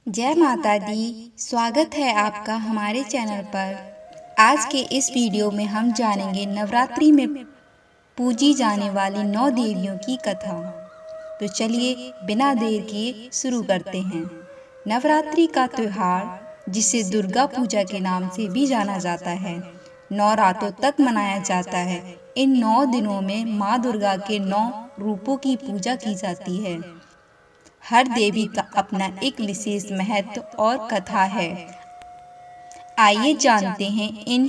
जय माता दी। स्वागत है आपका हमारे चैनल पर। आज के इस वीडियो में हम जानेंगे नवरात्रि में पूजी जाने वाली 9 देवियों की कथा। तो चलिए बिना देर किए शुरू करते हैं। नवरात्रि का त्योहार, जिसे दुर्गा पूजा के नाम से भी जाना जाता है, 9 रातों तक मनाया जाता है। इन 9 दिनों में माँ दुर्गा के 9 रूपों की पूजा की जाती है। हर देवी का अपना एक विशेष महत्व और कथा है। आइए जानते हैं इन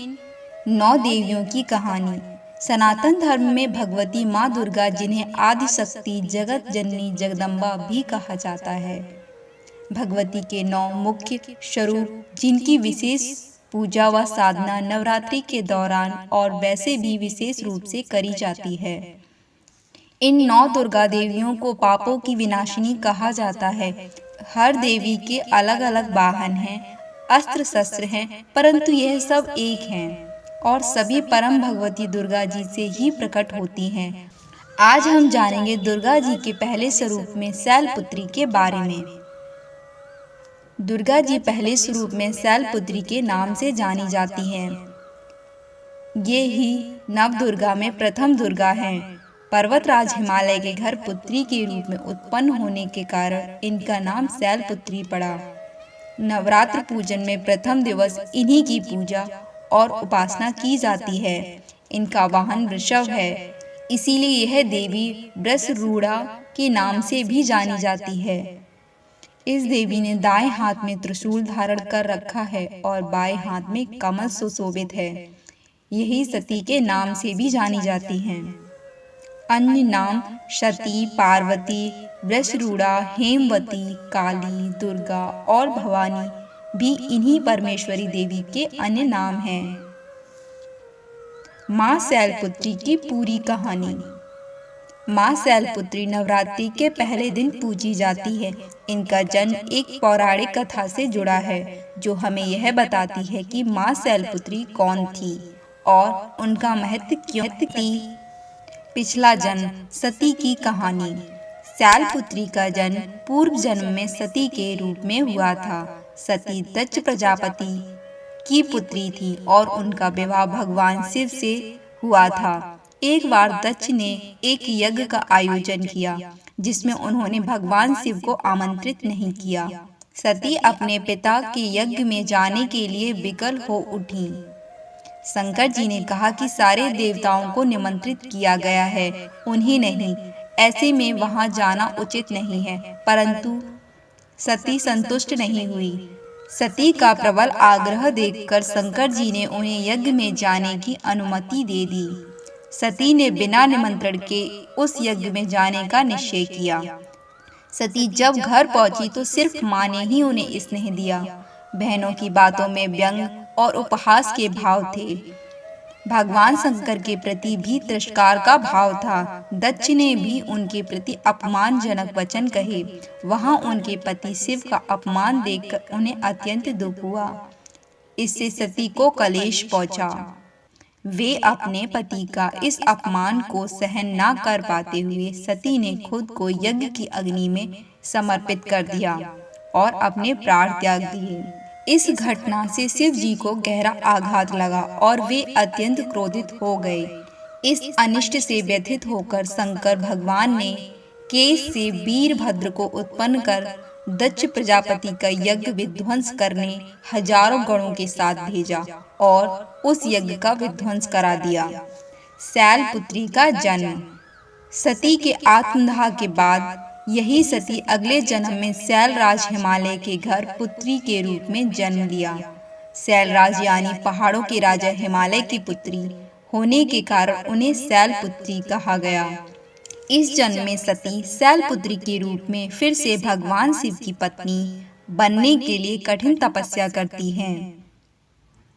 9 देवियों की कहानी। सनातन धर्म में भगवती माँ दुर्गा, जिन्हें आदि शक्ति, जगत जननी, जगदम्बा भी कहा जाता है, भगवती के 9 मुख्य स्वरूप, जिनकी विशेष पूजा व साधना नवरात्रि के दौरान और वैसे भी विशेष रूप से करी जाती है। इन 9 दुर्गा देवियों को पापों की विनाशिनी कहा जाता है। हर देवी के अलग अलग वाहन हैं, अस्त्र शस्त्र हैं, परंतु यह सब एक हैं और सभी परम भगवती दुर्गा जी से ही प्रकट होती हैं। आज हम जानेंगे दुर्गा जी के पहले स्वरूप में शैलपुत्री के बारे में। दुर्गा जी पहले स्वरूप में शैलपुत्री के नाम से जानी जाती हैं। ये ही नव दुर्गा में प्रथम दुर्गा हैं। पर्वतराज हिमालय के घर पुत्री के रूप में उत्पन्न होने के कारण इनका नाम शैलपुत्री पड़ा। नवरात्र पूजन में प्रथम दिवस इन्हीं की पूजा और उपासना की जाती है। इनका वाहन वृषभ है, इसीलिए यह देवी वृषरूढ़ा के नाम से भी जानी जाती है। इस देवी ने दाएं हाथ में त्रिशूल धारण कर रखा है और बाएं हाथ में कमल सुशोभित है। यही सती के नाम से भी जानी जाती हैं। अन्य नाम सती, पार्वती, वृषरूढ़ा, हेमवती, काली, दुर्गा और भवानी भी इन्हीं परमेश्वरी देवी के अन्य नाम हैं। माँ शैलपुत्री की पूरी कहानी। माँ शैलपुत्री नवरात्रि के पहले दिन पूजी जाती है। इनका जन्म एक पौराणिक कथा से जुड़ा है, जो हमें यह बताती है कि माँ शैलपुत्री कौन थी और उनका महत्व क्यों थी। पिछला जन्म, सती की कहानी। शैलपुत्री का जन्म पूर्व जन्म में सती के रूप में हुआ था। सती दक्ष प्रजापति की पुत्री थी और उनका विवाह भगवान शिव से हुआ था। एक बार दक्ष ने एक यज्ञ का आयोजन किया, जिसमें उन्होंने भगवान शिव को आमंत्रित नहीं किया। सती अपने पिता के यज्ञ में जाने के लिए विकल हो उठी। शंकर जी ने कहा कि सारे देवताओं को निमंत्रित किया गया है, उन्हें नहीं, ऐसे में वहां जाना उचित नहीं है। परंतु सती संतुष्ट नहीं हुई। सती का प्रबल आग्रह देखकर शंकर जी ने उन्हें यज्ञ में जाने की अनुमति दे दी। सती ने बिना निमंत्रण के उस यज्ञ में जाने का निश्चय किया। सती जब घर पहुंची तो सिर्फ माँ ने ही उन्हें स्नेह दिया। बहनों की बातों में व्यंग और उपहास के भाव थे। भगवान शंकर के प्रति भी तिरस्कार का भाव था। दक्ष ने भी उनके प्रति अपमानजनक वचन कहे। वहां उनके पति शिव का अपमान देखकर उन्हें अत्यंत दुख हुआ। इससे सती को कलेश पहुंचा। वे अपने पति का इस अपमान को सहन न कर पाते हुए सती ने खुद को यज्ञ की अग्नि में समर्पित कर दिया और अपने प्राण त्याग दिए। इस घटना से शिव जी को गहरा आघात लगा और वे अत्यंत क्रोधित हो गए। इस अनिष्ट से व्यथित होकर शंकर भगवान ने केश से वीरभद्र को उत्पन्न कर दक्ष प्रजापति का यज्ञ विध्वंस करने हजारों गणों के साथ भेजा और उस यज्ञ का विध्वंस करा दिया। शैलपुत्री का जन्म। सती के आत्मदाह के बाद यही सती अगले जन्म में शैलराज हिमालय के घर पुत्री के रूप में जन्म लिया। शैलराज यानी पहाड़ों के राजा हिमालय की पुत्री होने के कारण उन्हें शैलपुत्री कहा गया। इस जन्म में सती शैलपुत्री के रूप में फिर से भगवान शिव की पत्नी बनने के लिए कठिन तपस्या करती हैं।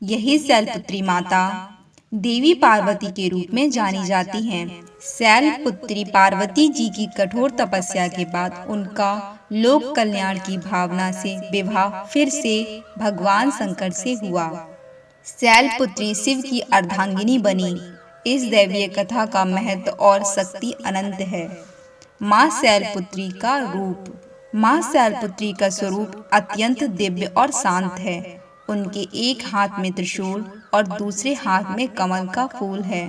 यही शैलपुत्री माता देवी पार्वती के रूप में जानी जाती हैं। शैलपुत्री पार्वती जी की कठोर तपस्या के बाद उनका लोक कल्याण की भावना से विवाह फिर से भगवान शंकर से हुआ। शैलपुत्री शिव की अर्धांगिनी बनी। इस दैवीय कथा का महत्व और शक्ति अनंत है। माँ शैलपुत्री का रूप। माँ शैलपुत्री का स्वरूप अत्यंत दिव्य और शांत है। उनके एक हाथ में त्रिशूल और दूसरे हाथ में कमल का फूल है।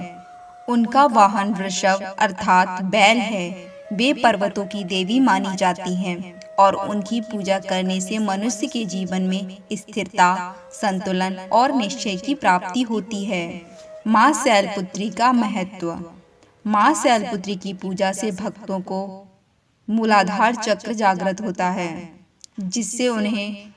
उनका वाहन वृषभ अर्थात बैल है। वे पर्वतों की देवी मानी जाती हैं और उनकी पूजा करने से मनुष्य के जीवन में स्थिरता, संतुलन और निश्चय की प्राप्ति होती है। माँ शैलपुत्री का महत्व। माँ शैलपुत्री की पूजा से भक्तों को मूलाधार चक्र जागृत होता है, जिससे उन्हें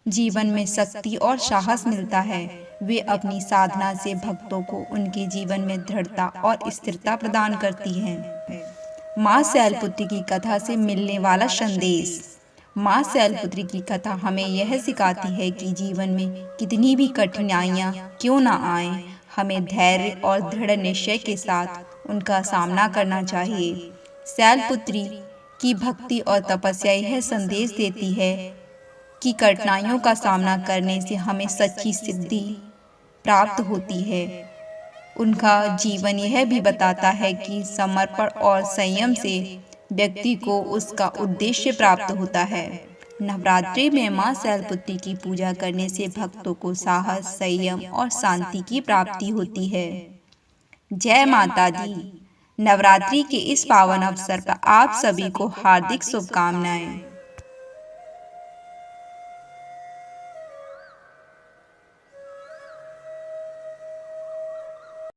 जीवन में शक्ति और साहस मिलता है। वे अपनी साधना से भक्तों को उनके जीवन में दृढ़ता और स्थिरता प्रदान करती हैं। माँ शैलपुत्री की कथा से मिलने वाला संदेश। माँ शैलपुत्री की कथा हमें यह सिखाती है कि जीवन में कितनी भी कठिनाइयाँ क्यों ना आए, हमें धैर्य और दृढ़ निश्चय के साथ उनका सामना करना चाहिए। शैलपुत्री की भक्ति और तपस्या यह संदेश देती है कि कठिनाइयों का सामना करने से हमें सच्ची सिद्धि प्राप्त होती है। उनका जीवन यह भी बताता है कि समर्पण और संयम से व्यक्ति को उसका उद्देश्य प्राप्त होता है। नवरात्रि में माँ शैलपुत्री की पूजा करने से भक्तों को साहस, संयम और शांति की प्राप्ति होती है। जय माता दी। नवरात्रि के इस पावन अवसर पर आप सभी को हार्दिक शुभकामनाएं।